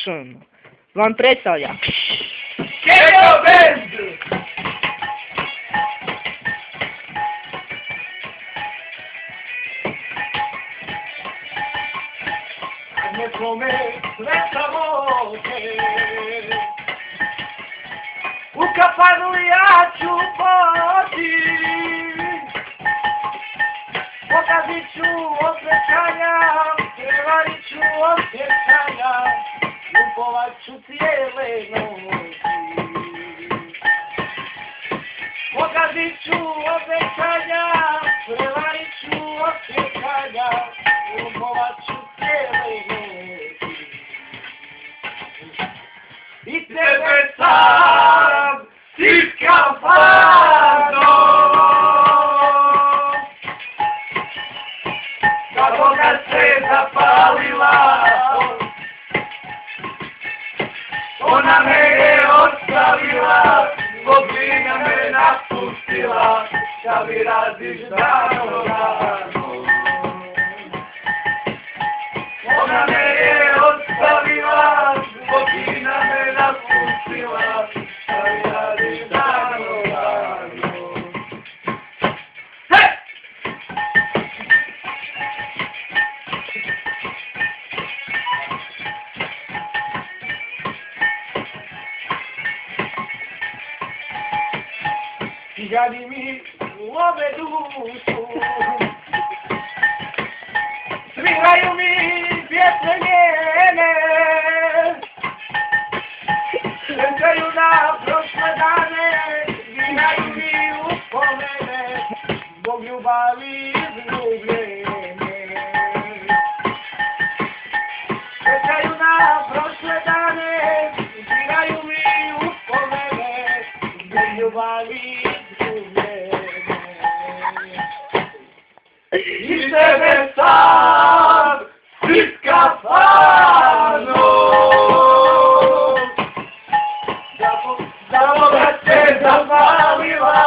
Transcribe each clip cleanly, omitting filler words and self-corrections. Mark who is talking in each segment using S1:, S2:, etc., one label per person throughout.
S1: Action vam predstavlja
S2: Keto Band! Nekome sve samo te, u kafanu ja ću poći, pokazit ću osjećanja, prevarit ću osjećanja, ljubovat ću cijele noći. Pokazit ću osjećanja, prevarit ću osjećanja, ljubovat ću cijele noći. I tebe sam si kafano, kako ga se zapalila, ona me je ostavila, zbog vina me napustila, šta mi radiš dano dano. Ona me je ostavila, zbog vina me napustila, šta mi radiš dano dano. He! Cigani mi love dušu, sviraju mi pjesme njene, sjećaju na prošle dane, diraju mi uspomene, zbog ljubavi izgubljene. Sjećaju na prošle dane, diraju mi uspomene, zbog ljubavi. I tebe sam si kafano, da Boga te zapalila,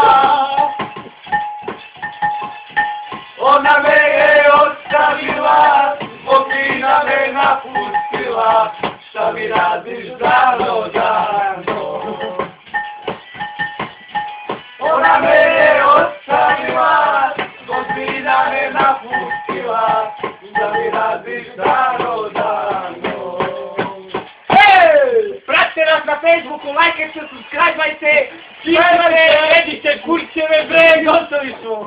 S2: ona me je ostavila, zbog vina me napustila, šta mi radiš dano dano. Ona me je ostavila, zbog vina me napustila, da mi radiš dano dano. Pratite nas na Facebooku, lajkajte, subscribeajte, klikajte, redite kurčeve bre, gotovi smo.